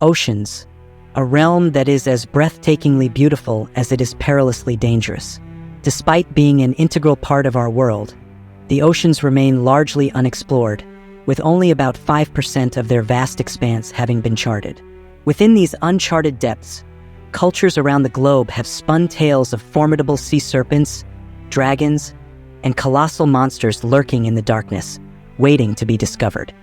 Oceans, a realm that is as breathtakingly beautiful as it is perilously dangerous. Despite being an integral part of our world, the oceans remain largely unexplored, with only about 5% of their vast expanse having been charted. Within these uncharted depths, cultures around the globe have spun tales of formidable sea serpents, dragons, and colossal monsters lurking in the darkness, waiting to be discovered.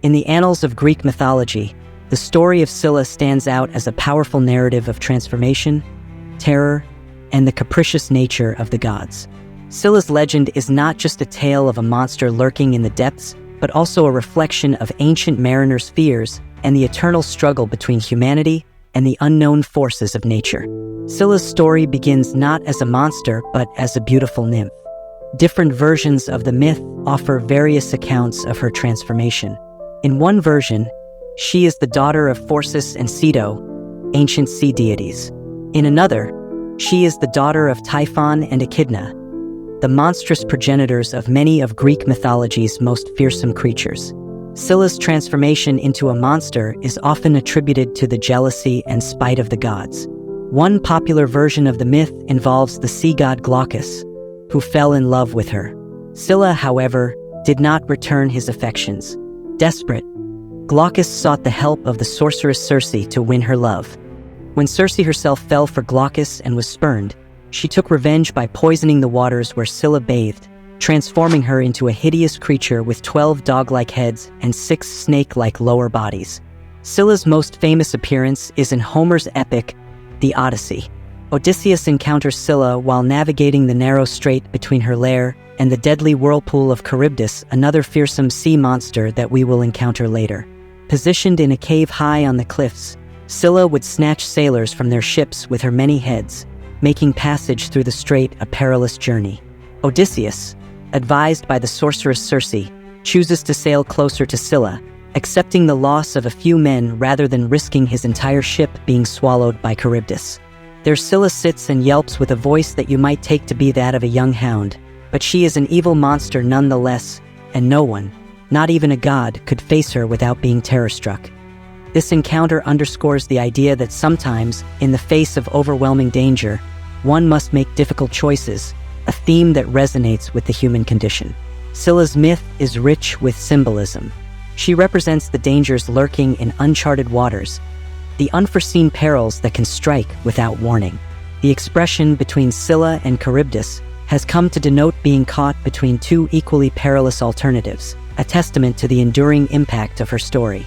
In the annals of Greek mythology, the story of Scylla stands out as a powerful narrative of transformation, terror, and the capricious nature of the gods. Scylla's legend is not just a tale of a monster lurking in the depths, but also a reflection of ancient mariners' fears and the eternal struggle between humanity and the unknown forces of nature. Scylla's story begins not as a monster, but as a beautiful nymph. Different versions of the myth offer various accounts of her transformation. In one version, she is the daughter of Phorcys and Ceto, ancient sea deities. In another, she is the daughter of Typhon and Echidna, the monstrous progenitors of many of Greek mythology's most fearsome creatures. Scylla's transformation into a monster is often attributed to the jealousy and spite of the gods. One popular version of the myth involves the sea god Glaucus, who fell in love with her. Scylla, however, did not return his affections. Desperate, Glaucus sought the help of the sorceress Circe to win her love. When Circe herself fell for Glaucus and was spurned, she took revenge by poisoning the waters where Scylla bathed, transforming her into a hideous creature with 12 dog-like heads and 6 snake-like lower bodies. Scylla's most famous appearance is in Homer's epic, The Odyssey. Odysseus encounters Scylla while navigating the narrow strait between her lair and the deadly whirlpool of Charybdis, another fearsome sea monster that we will encounter later. Positioned in a cave high on the cliffs, Scylla would snatch sailors from their ships with her many heads, making passage through the strait a perilous journey. Odysseus, advised by the sorceress Circe, chooses to sail closer to Scylla, accepting the loss of a few men rather than risking his entire ship being swallowed by Charybdis. There Scylla sits and yelps with a voice that you might take to be that of a young hound, but she is an evil monster nonetheless, and no one, not even a god, could face her without being terror-struck. This encounter underscores the idea that sometimes, in the face of overwhelming danger, one must make difficult choices, a theme that resonates with the human condition. Scylla's myth is rich with symbolism. She represents the dangers lurking in uncharted waters, the unforeseen perils that can strike without warning. The expression between Scylla and Charybdis has come to denote being caught between two equally perilous alternatives, a testament to the enduring impact of her story.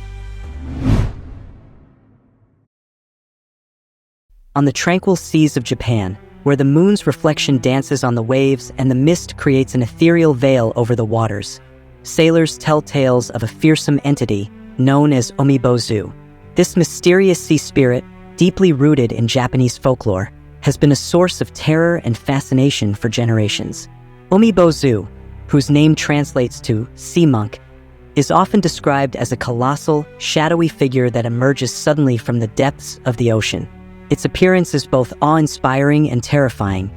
On the tranquil seas of Japan, where the moon's reflection dances on the waves and the mist creates an ethereal veil over the waters, sailors tell tales of a fearsome entity known as Umibōzu. This mysterious sea spirit, deeply rooted in Japanese folklore, has been a source of terror and fascination for generations. Umibōzu, whose name translates to sea monk, is often described as a colossal, shadowy figure that emerges suddenly from the depths of the ocean. Its appearance is both awe-inspiring and terrifying,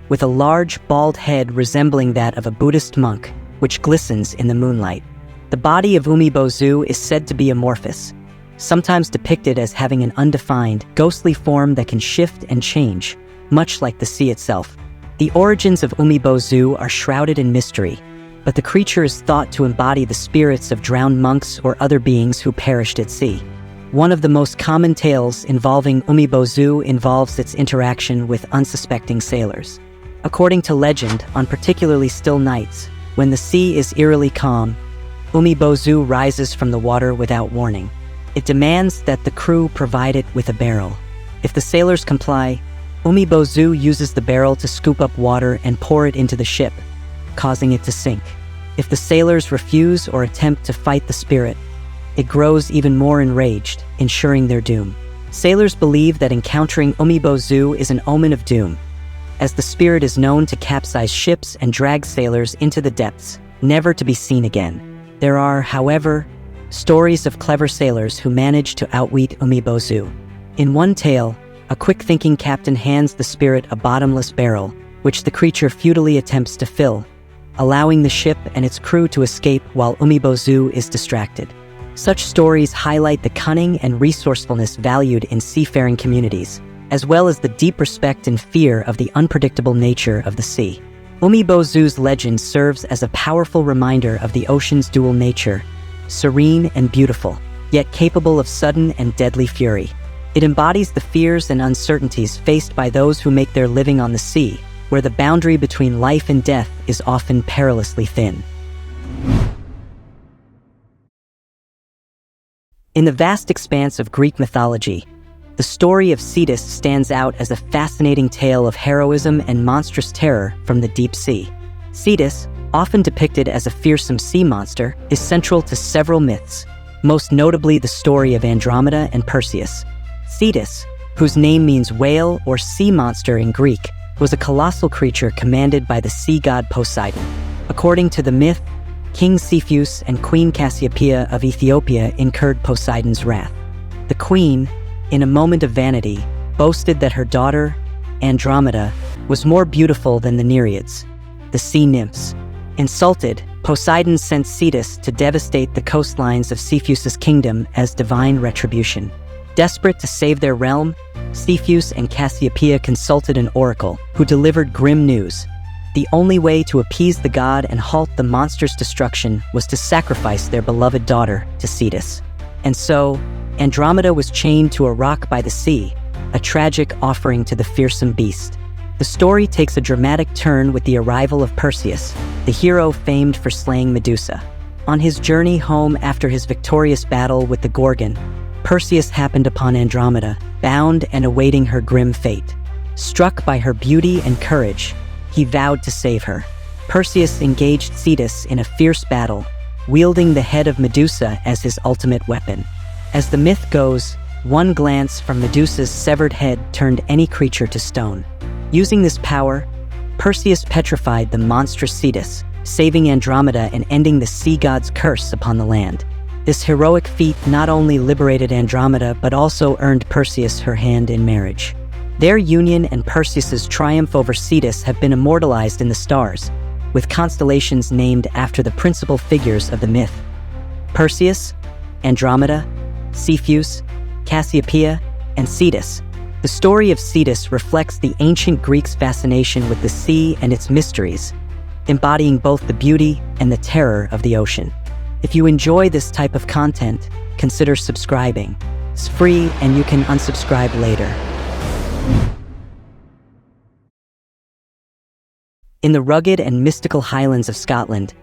with a large, bald head resembling that of a Buddhist monk, which glistens in the moonlight. The body of Umibōzu is said to be amorphous, sometimes depicted as having an undefined, ghostly form that can shift and change, much like the sea itself. The origins of Umibōzu are shrouded in mystery, but the creature is thought to embody the spirits of drowned monks or other beings who perished at sea. One of the most common tales involving Umibōzu involves its interaction with unsuspecting sailors. According to legend, on particularly still nights, when the sea is eerily calm, Umibōzu rises from the water without warning. It demands that the crew provide it with a barrel. If the sailors comply, Umibōzu uses the barrel to scoop up water and pour it into the ship, causing it to sink. If the sailors refuse or attempt to fight the spirit, it grows even more enraged, ensuring their doom. Sailors believe that encountering Umibōzu is an omen of doom, as the spirit is known to capsize ships and drag sailors into the depths, never to be seen again. There are, however, stories of clever sailors who manage to outwit Umibōzu. In one tale, a quick-thinking captain hands the spirit a bottomless barrel, which the creature futilely attempts to fill, allowing the ship and its crew to escape while Umibōzu is distracted. Such stories highlight the cunning and resourcefulness valued in seafaring communities, as well as the deep respect and fear of the unpredictable nature of the sea. Umibōzu's legend serves as a powerful reminder of the ocean's dual nature, serene and beautiful, yet capable of sudden and deadly fury. It embodies the fears and uncertainties faced by those who make their living on the sea, where the boundary between life and death is often perilously thin. In the vast expanse of Greek mythology, the story of Cetus stands out as a fascinating tale of heroism and monstrous terror from the deep sea. Cetus, often depicted as a fearsome sea monster, is central to several myths, most notably the story of Andromeda and Perseus. Cetus, whose name means whale or sea monster in Greek, was a colossal creature commanded by the sea god Poseidon. According to the myth, King Cepheus and Queen Cassiopeia of Ethiopia incurred Poseidon's wrath. The queen, in a moment of vanity, boasted that her daughter, Andromeda, was more beautiful than the Nereids, the sea nymphs. Insulted, Poseidon sent Cetus to devastate the coastlines of Cepheus's kingdom as divine retribution. Desperate to save their realm, Cepheus and Cassiopeia consulted an oracle, who delivered grim news. The only way to appease the god and halt the monster's destruction was to sacrifice their beloved daughter to Cetus. And so, Andromeda was chained to a rock by the sea, a tragic offering to the fearsome beast. The story takes a dramatic turn with the arrival of Perseus, the hero famed for slaying Medusa. On his journey home after his victorious battle with the Gorgon, Perseus happened upon Andromeda, bound and awaiting her grim fate. Struck by her beauty and courage, he vowed to save her. Perseus engaged Cetus in a fierce battle, wielding the head of Medusa as his ultimate weapon. As the myth goes, one glance from Medusa's severed head turned any creature to stone. Using this power, Perseus petrified the monstrous Cetus, saving Andromeda and ending the sea god's curse upon the land. This heroic feat not only liberated Andromeda but also earned Perseus her hand in marriage. Their union and Perseus's triumph over Cetus have been immortalized in the stars, with constellations named after the principal figures of the myth: Perseus, Andromeda, Cepheus, Cassiopeia, and Cetus. The story of Cetus reflects the ancient Greeks' fascination with the sea and its mysteries, embodying both the beauty and the terror of the ocean. If you enjoy this type of content, consider subscribing. It's free and you can unsubscribe later. In the rugged and mystical highlands of Scotland,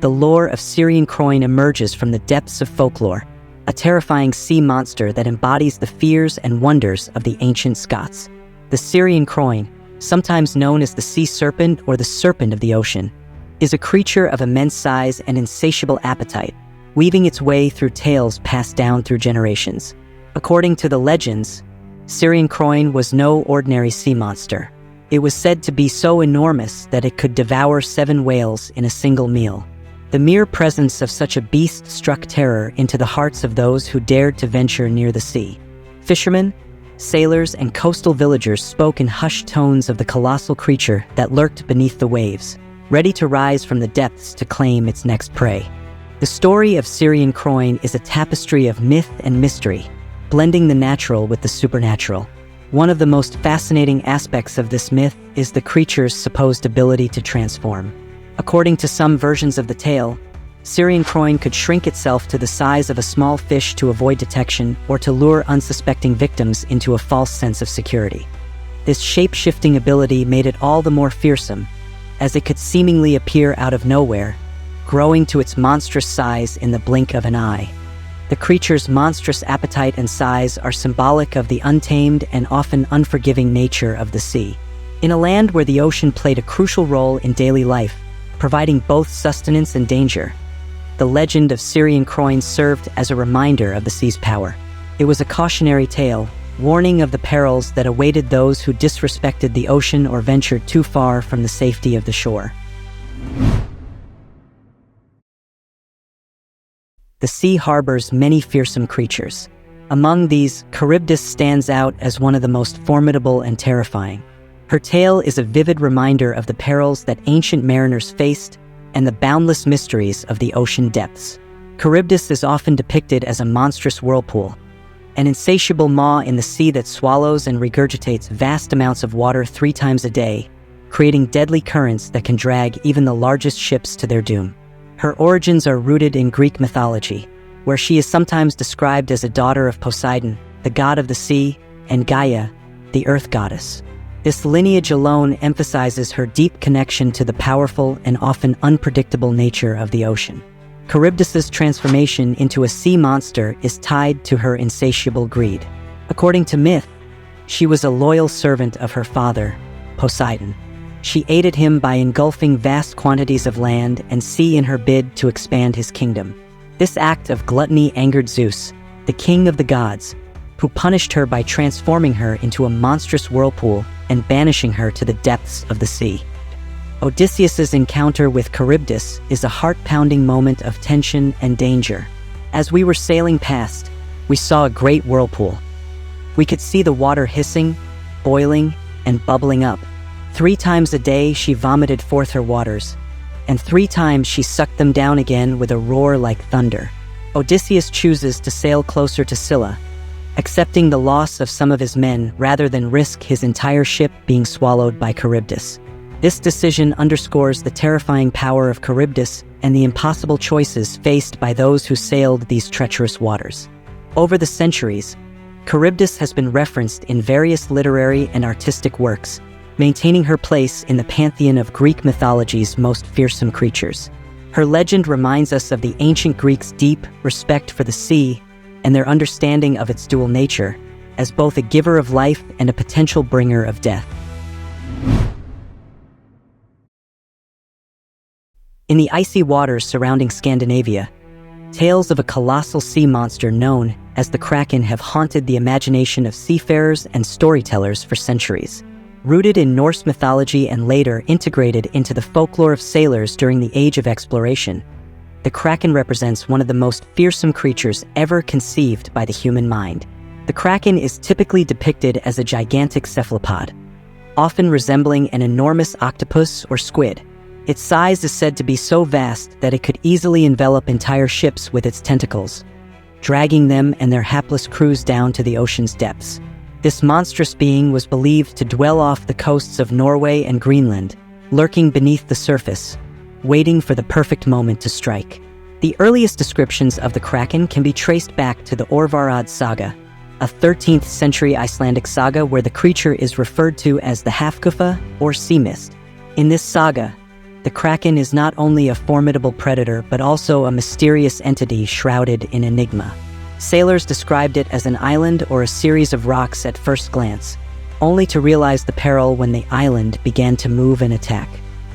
the lore of Cirein-cròin emerges from the depths of folklore, a terrifying sea monster that embodies the fears and wonders of the ancient Scots. The Cirein-cròin, sometimes known as the sea serpent or the serpent of the ocean, is a creature of immense size and insatiable appetite, weaving its way through tales passed down through generations. According to the legends, Cirein-cròin was no ordinary sea monster. It was said to be so enormous that it could devour 7 whales in a single meal. The mere presence of such a beast struck terror into the hearts of those who dared to venture near the sea. Fishermen, sailors, and coastal villagers spoke in hushed tones of the colossal creature that lurked beneath the waves, ready to rise from the depths to claim its next prey. The story of Cirein-cròin is a tapestry of myth and mystery, blending the natural with the supernatural. One of the most fascinating aspects of this myth is the creature's supposed ability to transform. According to some versions of the tale, Cirein-cròin could shrink itself to the size of a small fish to avoid detection or to lure unsuspecting victims into a false sense of security. This shape-shifting ability made it all the more fearsome, as it could seemingly appear out of nowhere, growing to its monstrous size in the blink of an eye. The creature's monstrous appetite and size are symbolic of the untamed and often unforgiving nature of the sea. In a land where the ocean played a crucial role in daily life, providing both sustenance and danger, the legend of Cirein-cròin served as a reminder of the sea's power. It was a cautionary tale, warning of the perils that awaited those who disrespected the ocean or ventured too far from the safety of the shore. The sea harbors many fearsome creatures. Among these, Charybdis stands out as one of the most formidable and terrifying. Her tale is a vivid reminder of the perils that ancient mariners faced, and the boundless mysteries of the ocean depths. Charybdis is often depicted as a monstrous whirlpool, an insatiable maw in the sea that swallows and regurgitates vast amounts of water 3 times a day, creating deadly currents that can drag even the largest ships to their doom. Her origins are rooted in Greek mythology, where she is sometimes described as a daughter of Poseidon, the god of the sea, and Gaia, the earth goddess. This lineage alone emphasizes her deep connection to the powerful and often unpredictable nature of the ocean. Charybdis's transformation into a sea monster is tied to her insatiable greed. According to myth, she was a loyal servant of her father, Poseidon. She aided him by engulfing vast quantities of land and sea in her bid to expand his kingdom. This act of gluttony angered Zeus, the king of the gods, who punished her by transforming her into a monstrous whirlpool and banishing her to the depths of the sea. Odysseus's encounter with Charybdis is a heart-pounding moment of tension and danger. As we were sailing past, we saw a great whirlpool. We could see the water hissing, boiling, and bubbling up. 3 times a day she vomited forth her waters, and 3 times she sucked them down again with a roar like thunder. Odysseus chooses to sail closer to Scylla, accepting the loss of some of his men rather than risk his entire ship being swallowed by Charybdis. This decision underscores the terrifying power of Charybdis and the impossible choices faced by those who sailed these treacherous waters. Over the centuries, Charybdis has been referenced in various literary and artistic works, maintaining her place in the pantheon of Greek mythology's most fearsome creatures. Her legend reminds us of the ancient Greeks' deep respect for the sea and their understanding of its dual nature, as both a giver of life and a potential bringer of death. In the icy waters surrounding Scandinavia, tales of a colossal sea monster known as the Kraken have haunted the imagination of seafarers and storytellers for centuries. Rooted in Norse mythology and later integrated into the folklore of sailors during the Age of Exploration, the Kraken represents one of the most fearsome creatures ever conceived by the human mind. The Kraken is typically depicted as a gigantic cephalopod, often resembling an enormous octopus or squid. Its size is said to be so vast that it could easily envelop entire ships with its tentacles, dragging them and their hapless crews down to the ocean's depths. This monstrous being was believed to dwell off the coasts of Norway and Greenland, lurking beneath the surface, waiting for the perfect moment to strike. The earliest descriptions of the Kraken can be traced back to the Orvarad saga, a 13th century Icelandic saga where the creature is referred to as the Hafgufa or sea mist. In this saga, the Kraken is not only a formidable predator but also a mysterious entity shrouded in enigma. Sailors described it as an island or a series of rocks at first glance, only to realize the peril when the island began to move and attack.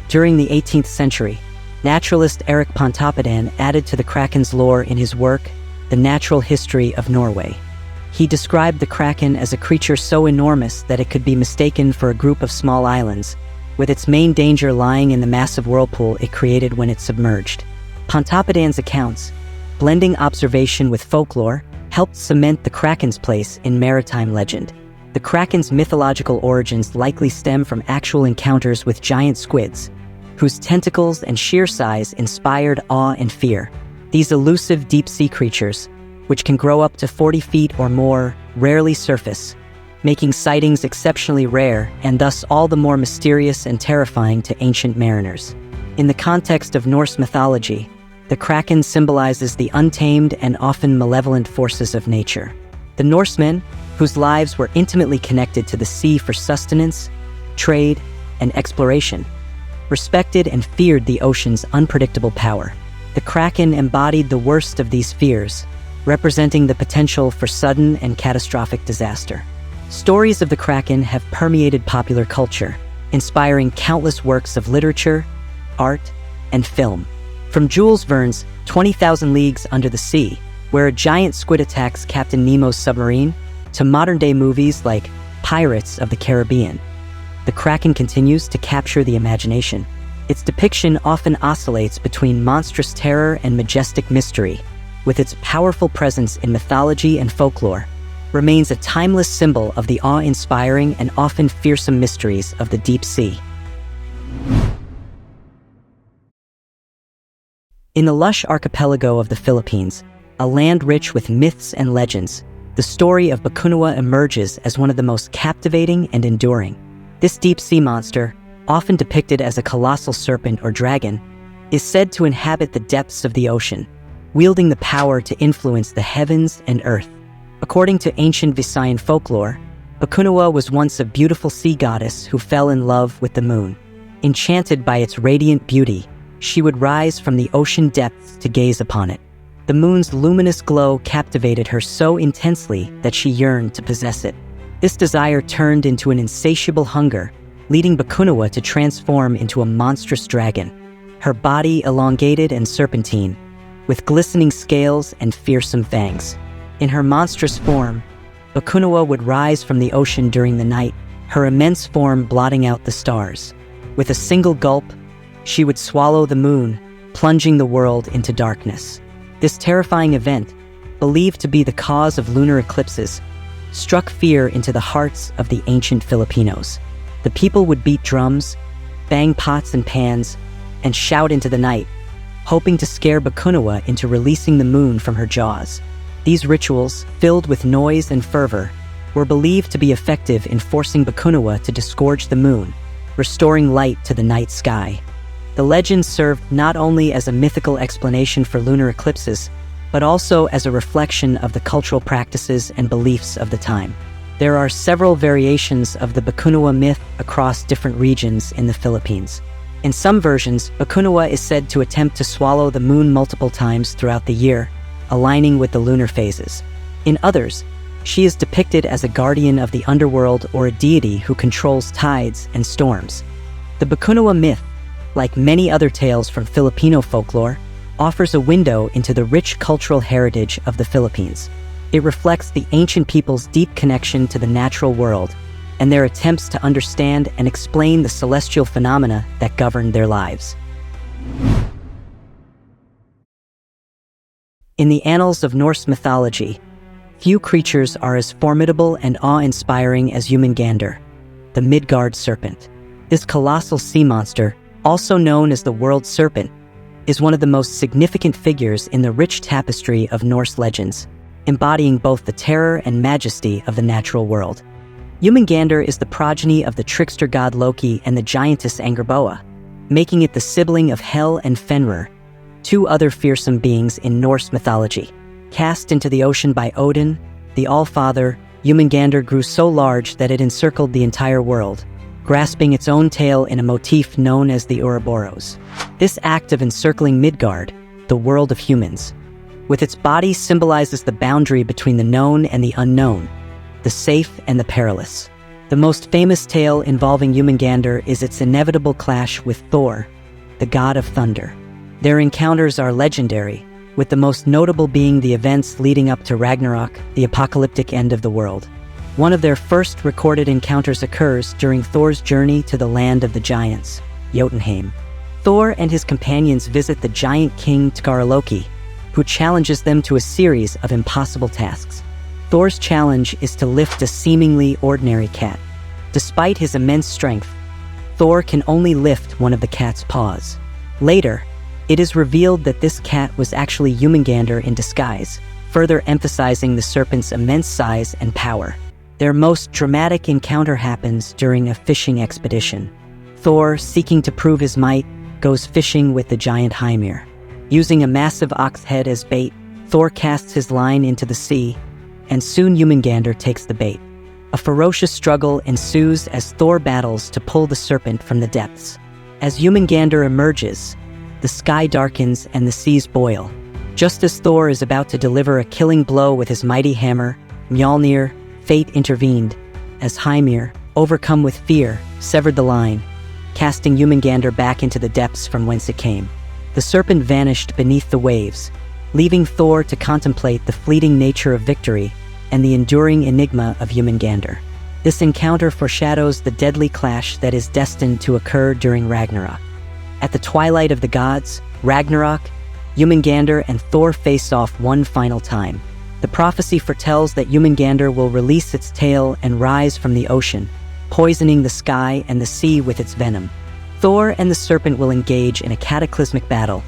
During the 18th century, naturalist Erik Pontoppidan added to the Kraken's lore in his work, The Natural History of Norway. He described the Kraken as a creature so enormous that it could be mistaken for a group of small islands, with its main danger lying in the massive whirlpool it created when it submerged. Pontoppidan's accounts, blending observation with folklore, helped cement the Kraken's place in maritime legend. The Kraken's mythological origins likely stem from actual encounters with giant squids, whose tentacles and sheer size inspired awe and fear. These elusive deep-sea creatures, which can grow up to 40 feet or more, rarely surface, making sightings exceptionally rare and thus all the more mysterious and terrifying to ancient mariners. In the context of Norse mythology, the Kraken symbolizes the untamed and often malevolent forces of nature. The Norsemen, whose lives were intimately connected to the sea for sustenance, trade, and exploration, respected and feared the ocean's unpredictable power. The Kraken embodied the worst of these fears, representing the potential for sudden and catastrophic disaster. Stories of the Kraken have permeated popular culture, inspiring countless works of literature, art, and film. From Jules Verne's 20,000 Leagues Under the Sea, where a giant squid attacks Captain Nemo's submarine, to modern-day movies like Pirates of the Caribbean, the Kraken continues to capture the imagination. Its depiction often oscillates between monstrous terror and majestic mystery, with its powerful presence in mythology and folklore, remains a timeless symbol of the awe-inspiring and often fearsome mysteries of the deep sea. In the lush archipelago of the Philippines, a land rich with myths and legends, the story of Bakunawa emerges as one of the most captivating and enduring. This deep-sea monster, often depicted as a colossal serpent or dragon, is said to inhabit the depths of the ocean, wielding the power to influence the heavens and earth. According to ancient Visayan folklore, Bakunawa was once a beautiful sea goddess who fell in love with the moon. Enchanted by its radiant beauty, she would rise from the ocean depths to gaze upon it. The moon's luminous glow captivated her so intensely that she yearned to possess it. This desire turned into an insatiable hunger, leading Bakunawa to transform into a monstrous dragon, her body elongated and serpentine, with glistening scales and fearsome fangs. In her monstrous form, Bakunawa would rise from the ocean during the night, her immense form blotting out the stars. With a single gulp, she would swallow the moon, plunging the world into darkness. This terrifying event, believed to be the cause of lunar eclipses, struck fear into the hearts of the ancient Filipinos. The people would beat drums, bang pots and pans, and shout into the night, hoping to scare Bakunawa into releasing the moon from her jaws. These rituals, filled with noise and fervor, were believed to be effective in forcing Bakunawa to disgorge the moon, restoring light to the night sky. The legend served not only as a mythical explanation for lunar eclipses, but also as a reflection of the cultural practices and beliefs of the time. There are several variations of the Bakunawa myth across different regions in the Philippines. In some versions, Bakunawa is said to attempt to swallow the moon multiple times throughout the year, aligning with the lunar phases. In others, she is depicted as a guardian of the underworld or a deity who controls tides and storms. The Bakunawa myth, like many other tales from Filipino folklore, offers a window into the rich cultural heritage of the Philippines. It reflects the ancient people's deep connection to the natural world and their attempts to understand and explain the celestial phenomena that govern their lives. In the annals of Norse mythology, few creatures are as formidable and awe-inspiring as Jörmungandr, the Midgard serpent. This colossal sea monster, also known as the world serpent, is one of the most significant figures in the rich tapestry of Norse legends, embodying both the terror and majesty of the natural world. Jörmungandr is the progeny of the trickster god Loki and the giantess Angerboa, making it the sibling of Hel and Fenrir, two other fearsome beings in Norse mythology. Cast into the ocean by Odin, the All-Father, Jörmungandr grew so large that it encircled the entire world, grasping its own tail in a motif known as the Ouroboros. This act of encircling Midgard, the world of humans, with its body symbolizes the boundary between the known and the unknown, the safe and the perilous. The most famous tale involving Jörmungandr is its inevitable clash with Thor, the god of thunder. Their encounters are legendary, with the most notable being the events leading up to Ragnarok, the apocalyptic end of the world. One of their first recorded encounters occurs during Thor's journey to the land of the giants, Jotunheim. Thor and his companions visit the giant king Tgarloki, who challenges them to a series of impossible tasks. Thor's challenge is to lift a seemingly ordinary cat. Despite his immense strength, Thor can only lift one of the cat's paws. Later, it is revealed that this cat was actually Jörmungandr in disguise, further emphasizing the serpent's immense size and power. Their most dramatic encounter happens during a fishing expedition. Thor, seeking to prove his might, goes fishing with the giant Hymir. Using a massive ox head as bait, Thor casts his line into the sea, and soon Jörmungandr takes the bait. A ferocious struggle ensues as Thor battles to pull the serpent from the depths. As Jörmungandr emerges, the sky darkens and the seas boil. Just as Thor is about to deliver a killing blow with his mighty hammer, Mjolnir, fate intervened, as Hymir, overcome with fear, severed the line, casting Jörmungandr back into the depths from whence it came. The serpent vanished beneath the waves, leaving Thor to contemplate the fleeting nature of victory and the enduring enigma of Jörmungandr. This encounter foreshadows the deadly clash that is destined to occur during Ragnarok. At the twilight of the gods, Ragnarok, Jörmungandr and Thor face off one final time. The prophecy foretells that Jörmungandr will release its tail and rise from the ocean, poisoning the sky and the sea with its venom. Thor and the serpent will engage in a cataclysmic battle,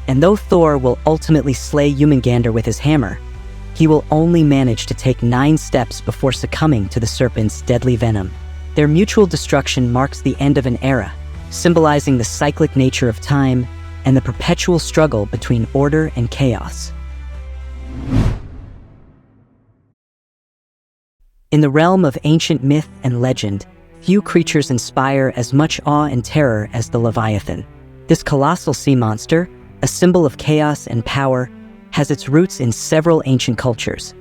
And though Thor will ultimately slay Jörmungandr with his hammer, he will only manage to take 9 steps before succumbing to the serpent's deadly venom. Their mutual destruction marks the end of an era, symbolizing the cyclic nature of time and the perpetual struggle between order and chaos. In the realm of ancient myth and legend, few creatures inspire as much awe and terror as the Leviathan. This colossal sea monster, a symbol of chaos and power, has its roots in several ancient cultures,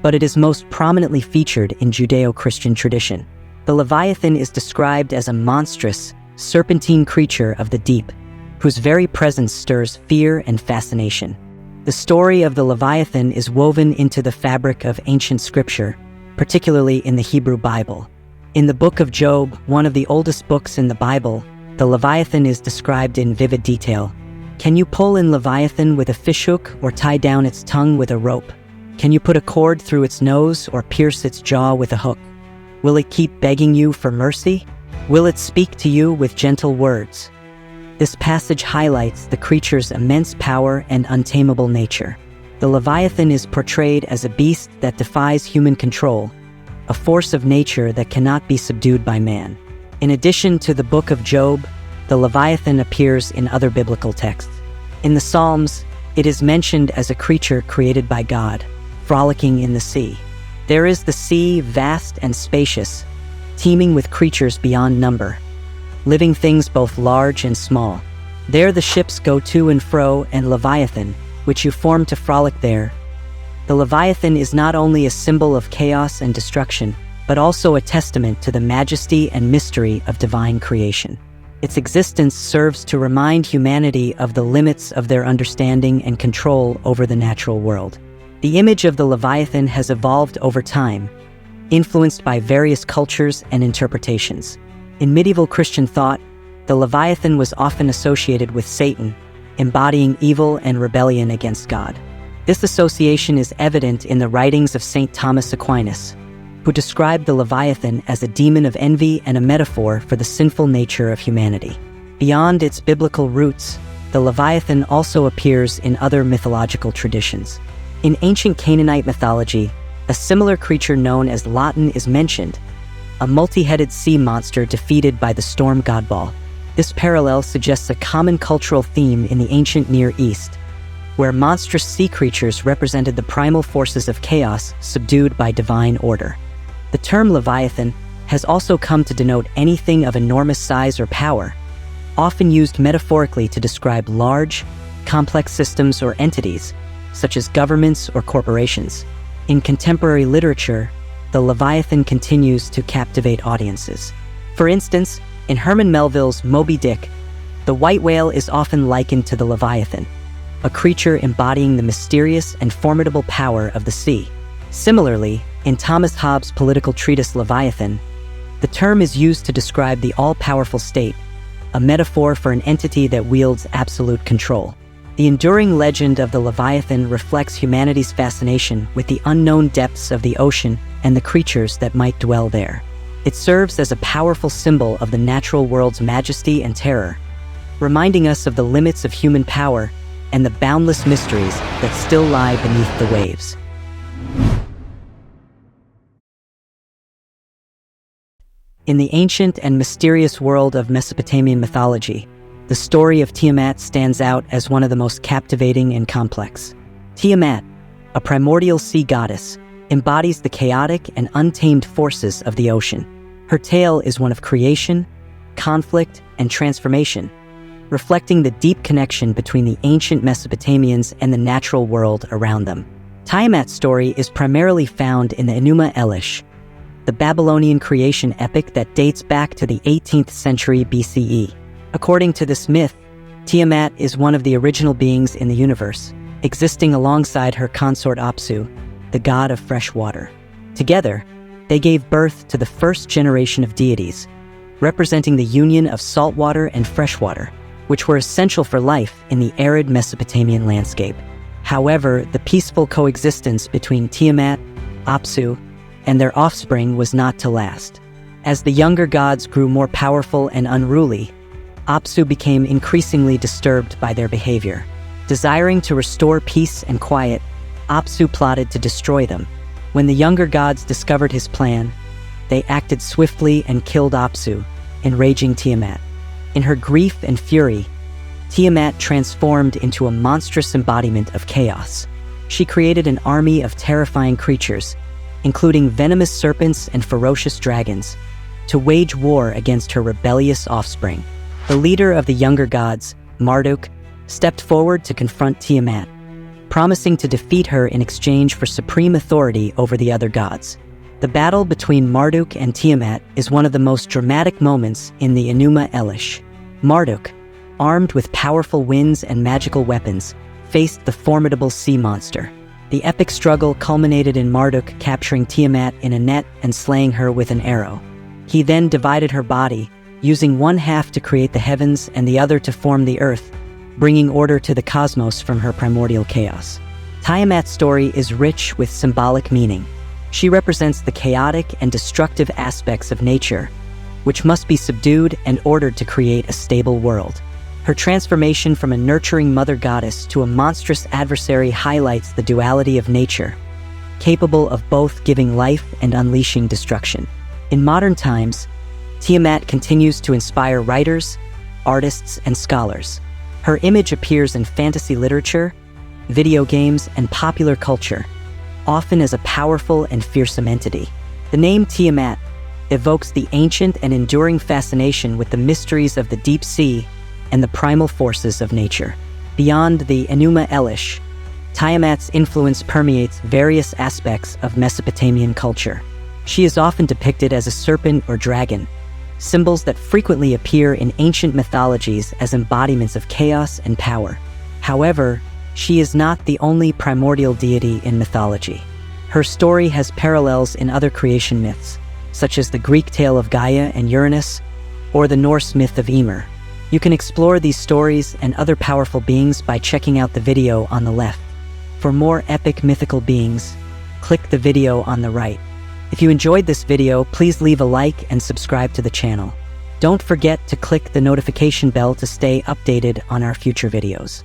but it is most prominently featured in Judeo-Christian tradition. The Leviathan is described as a monstrous, serpentine creature of the deep, whose very presence stirs fear and fascination. The story of the Leviathan is woven into the fabric of ancient scripture, particularly in the Hebrew Bible. In the book of Job, one of the oldest books in the Bible, the Leviathan is described in vivid detail. Can you pull in Leviathan with a fishhook or tie down its tongue with a rope? Can you put a cord through its nose or pierce its jaw with a hook? Will it keep begging you for mercy? Will it speak to you with gentle words? This passage highlights the creature's immense power and untamable nature. The Leviathan is portrayed as a beast that defies human control, a force of nature that cannot be subdued by man. In addition to the book of Job, the Leviathan appears in other biblical texts. In the Psalms, it is mentioned as a creature created by God, frolicking in the sea. There is the sea, vast and spacious, teeming with creatures beyond number, living things both large and small. There the ships go to and fro, and Leviathan, which you form to frolic there. The Leviathan is not only a symbol of chaos and destruction, but also a testament to the majesty and mystery of divine creation. Its existence serves to remind humanity of the limits of their understanding and control over the natural world. The image of the Leviathan has evolved over time, influenced by various cultures and interpretations. In medieval Christian thought, the Leviathan was often associated with Satan, embodying evil and rebellion against God. This association is evident in the writings of St. Thomas Aquinas, who described the Leviathan as a demon of envy and a metaphor for the sinful nature of humanity. Beyond its biblical roots, the Leviathan also appears in other mythological traditions. In ancient Canaanite mythology, a similar creature known as Leviathan is mentioned, a multi-headed sea monster defeated by the storm god Baal. This parallel suggests a common cultural theme in the ancient Near East, where monstrous sea creatures represented the primal forces of chaos subdued by divine order. The term Leviathan has also come to denote anything of enormous size or power, often used metaphorically to describe large, complex systems or entities, such as governments or corporations. In contemporary literature, the Leviathan continues to captivate audiences. For instance, in Herman Melville's Moby Dick, the white whale is often likened to the Leviathan, a creature embodying the mysterious and formidable power of the sea. Similarly, in Thomas Hobbes' political treatise Leviathan, the term is used to describe the all-powerful state, a metaphor for an entity that wields absolute control. The enduring legend of the Leviathan reflects humanity's fascination with the unknown depths of the ocean and the creatures that might dwell there. It serves as a powerful symbol of the natural world's majesty and terror, reminding us of the limits of human power and the boundless mysteries that still lie beneath the waves. In the ancient and mysterious world of Mesopotamian mythology, the story of Tiamat stands out as one of the most captivating and complex. Tiamat, a primordial sea goddess, embodies the chaotic and untamed forces of the ocean. Her tale is one of creation, conflict, and transformation, reflecting the deep connection between the ancient Mesopotamians and the natural world around them. Tiamat's story is primarily found in the Enuma Elish, the Babylonian creation epic that dates back to the 18th century BCE. According to this myth, Tiamat is one of the original beings in the universe, existing alongside her consort Apsu, the god of fresh water. Together, they gave birth to the first generation of deities, representing the union of saltwater and freshwater, which were essential for life in the arid Mesopotamian landscape. However, the peaceful coexistence between Tiamat, Apsu, and their offspring was not to last. As the younger gods grew more powerful and unruly, Apsu became increasingly disturbed by their behavior. Desiring to restore peace and quiet, Apsu plotted to destroy them. When the younger gods discovered his plan, they acted swiftly and killed Apsu, enraging Tiamat. In her grief and fury, Tiamat transformed into a monstrous embodiment of chaos. She created an army of terrifying creatures, including venomous serpents and ferocious dragons, to wage war against her rebellious offspring. The leader of the younger gods, Marduk, stepped forward to confront Tiamat, promising to defeat her in exchange for supreme authority over the other gods. The battle between Marduk and Tiamat is one of the most dramatic moments in the Enuma Elish. Marduk, armed with powerful winds and magical weapons, faced the formidable sea monster. The epic struggle culminated in Marduk capturing Tiamat in a net and slaying her with an arrow. He then divided her body, using one half to create the heavens and the other to form the earth, bringing order to the cosmos from her primordial chaos. Tiamat's story is rich with symbolic meaning. She represents the chaotic and destructive aspects of nature, which must be subdued and ordered to create a stable world. Her transformation from a nurturing mother goddess to a monstrous adversary highlights the duality of nature, capable of both giving life and unleashing destruction. In modern times, Tiamat continues to inspire writers, artists, and scholars. Her image appears in fantasy literature, video games, and popular culture, often as a powerful and fearsome entity. The name Tiamat evokes the ancient and enduring fascination with the mysteries of the deep sea and the primal forces of nature. Beyond the Enuma Elish, Tiamat's influence permeates various aspects of Mesopotamian culture. She is often depicted as a serpent or dragon, symbols that frequently appear in ancient mythologies as embodiments of chaos and power. However, she is not the only primordial deity in mythology. Her story has parallels in other creation myths, such as the Greek tale of Gaia and Uranus, or the Norse myth of Ymir. You can explore these stories and other powerful beings by checking out the video on the left. For more epic mythical beings, click the video on the right. If you enjoyed this video, please leave a like and subscribe to the channel. Don't forget to click the notification bell to stay updated on our future videos.